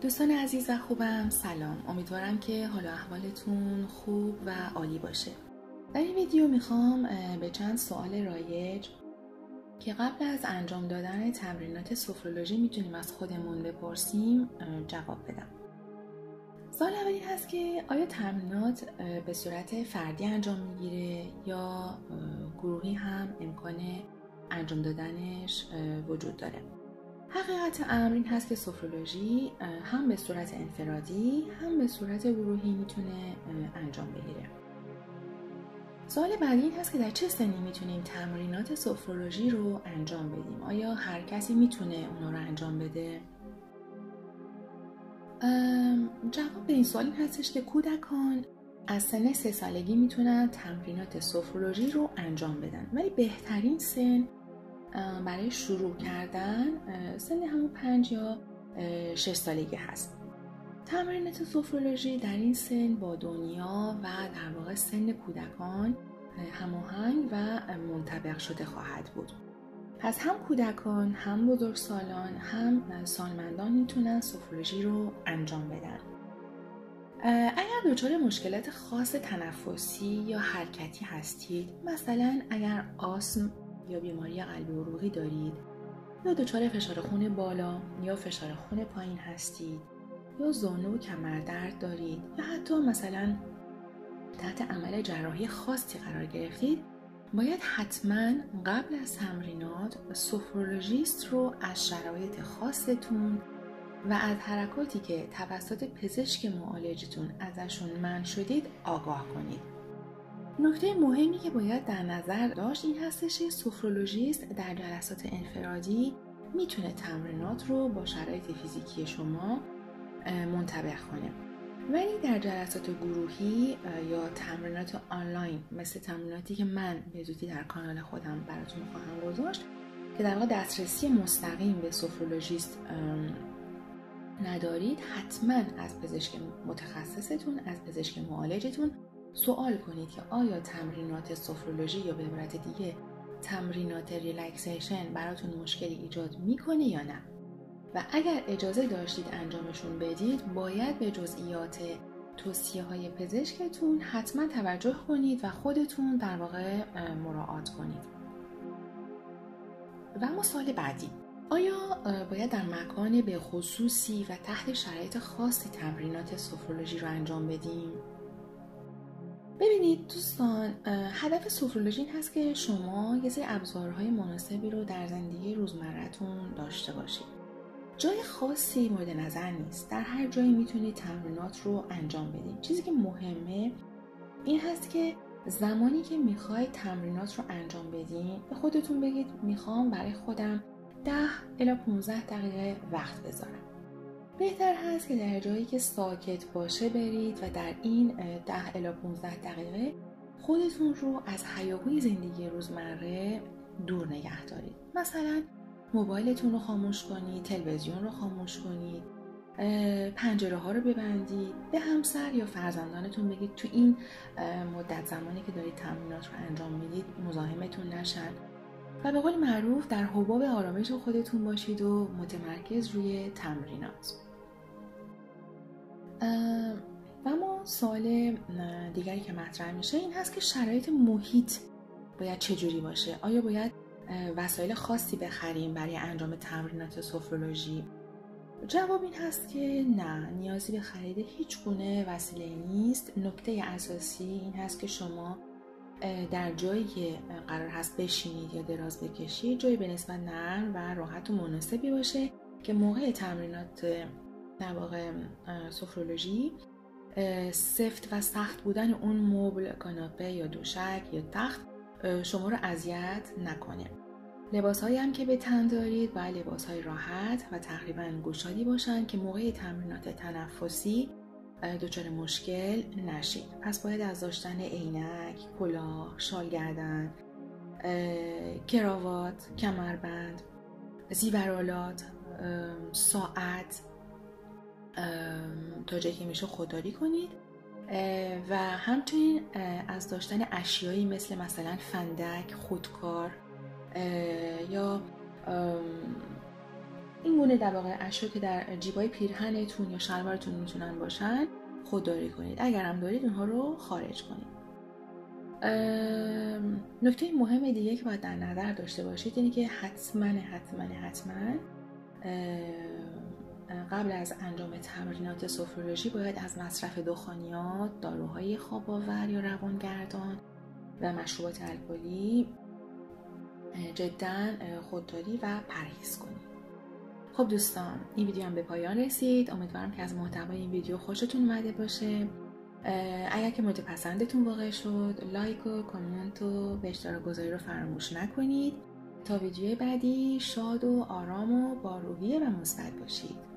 دوستان عزیز و خوبم، سلام. امیدوارم که حال و احوالتون خوب و عالی باشه. در این ویدیو میخوام به چند سوال رایج که قبل از انجام دادن تمرینات سفرولوژی میتونیم از خودمون بپرسیم جواب بدم. سوال اولی هست که آیا تمرینات به صورت فردی انجام میگیره یا گروهی هم امکان انجام دادنش وجود داره؟ حقیقت امر این هست که سفرولوژی هم به صورت انفرادی هم به صورت گروهی میتونه انجام بگیره. سوال بعدی این هست که در چه سنی میتونیم تمرینات سفرولوژی رو انجام بدیم؟ آیا هر کسی میتونه اونا رو انجام بده؟ جواب به این سوال این هستش که کودکان از سن 3 سالگی میتونن تمرینات سفرولوژی رو انجام بدن، ولی بهترین سن برای شروع کردن سن همون 5 یا 6 سالگی هست. تمرینات سفرولوژی در این سن با دنیا و در واقع سن کودکان هماهنگ و منطبق شده خواهد بود. پس هم کودکان، هم بزرگسالان، هم سالمندان میتونن سفرولوژی رو انجام بدن. اگر دچار مشکلات خاص تنفسی یا حرکتی هستید، مثلا اگر آسم یا بیماری قلبی عروقی دارید، یا دچار فشار خون بالا یا فشار خون پایین هستید، یا زانو و کمردرد دارید، یا حتی مثلا تحت عمل جراحی خاصی قرار گرفتید، باید حتما قبل از تمرینات سفرولوژیست رو از شرایط خاصتون و از حرکاتی که توسط پزشک معالجتون ازشون منع شدید آگاه کنید. نکته مهمی که باید در نظر داشت این هستش که سفرولوژیست در جلسات انفرادی میتونه تمرینات رو با شرایط فیزیکی شما منطبق کنه، ولی در جلسات گروهی یا تمرینات آنلاین مثل تمریناتی که من به زودی در کانال خودم براتون خواهم گذاشت که در واقع دسترسی مستقیم به سفرولوژیست ندارید، حتما از پزشک متخصصتون، از پزشک معالجتون سوال کنید که آیا تمرینات سفرولوژی یا به عبارت دیگه تمرینات ریلکسیشن براتون مشکلی ایجاد میکنه یا نه، و اگر اجازه داشتید انجامشون بدید باید به جزئیات توصیه های پزشکتون حتما توجه کنید و خودتون در واقع مراعات کنید. و اما سوال بعدی، آیا باید در مکان به خصوصی و تحت شرایط خاصی تمرینات سفرولوژی رو انجام بدیم؟ ببینید دوستان، هدف سفرولوژی این هست که شما یه سری ابزارهای مناسبی رو در زندگی روزمره‌تون داشته باشید. جای خاصی مورد نظر نیست، در هر جایی میتونید تمرینات رو انجام بدید. چیزی که مهمه این هست که زمانی که میخواید تمرینات رو انجام بدین به خودتون بگید میخوام برای خودم 10 الی 15 دقیقه وقت بذارم. بهتر هست که در جایی که ساکت باشه برید و در این 10 الی 15 دقیقه خودتون رو از هیاهوی زندگی روزمره دور نگه دارید. مثلا موبایلتون رو خاموش کنید، تلویزیون رو خاموش کنید، پنجره ها رو ببندید، به همسر یا فرزندانتون بگید تو این مدت زمانی که دارید تمرینات رو انجام میدید مزاحمتون نشن و به قول معروف در حباب آرامش خودتون باشید و متمرکز روی تمرینات. و اما سوال دیگری که مطرح میشه این هست که شرایط محیط باید چجوری باشه؟ آیا باید وسایل خاصی بخریم برای انجام تمرینات سفرولوژی؟ جواب این هست که نه، نیازی به خرید هیچ گونه وسیله نیست. نکته اساسی این هست که شما در جایی که قرار هست بشینید یا دراز بکشید جایی به نسبت نرم و راحت و مناسبی باشه که موقع تمرینات در واقع سفرولوژی سفت و سخت بودن اون مبل، کاناپه یا دوشک یا تخت شما رو اذیت نکنه. لباسهایی هم که به تن دارید باید لباسهای راحت و تقریبا گشادی باشن که موقع تمرینات تنفسی دچار مشکل نشید. پس باید از داشتن عینک، کلاه، شال گردن، کراوات، کمربند، زیورآلات، ساعت تا جایی که میشه خودداری کنید و همچنین از داشتن اشیایی مثلا فندک، خودکار یا این گونه در واقع اشیا که در جیبای پیرهنتون یا شلوارتون میتونن باشن خودداری کنید. اگر هم دارید اونها رو خارج کنید. نکته مهم دیگه که باید در نظر داشته باشید اینه که حتما قبل از انجام تمرینات سفرولوژی باید از مصرف دخانیات، داروهای خواب‌آور یا روانگردان و مشروبات الکلی جدا خودداری و پرهیز کنید. خب دوستان، این ویدیو هم به پایان رسید. امیدوارم که از محتوای این ویدیو خوشتون اومده باشه. اگر که مورد پسندتون واقع شد، لایک و کامنت و به اشتراک گذاری رو فراموش نکنید. تا ویدیوی بعدی شاد و آرام و با روحیه و مثبت باشید.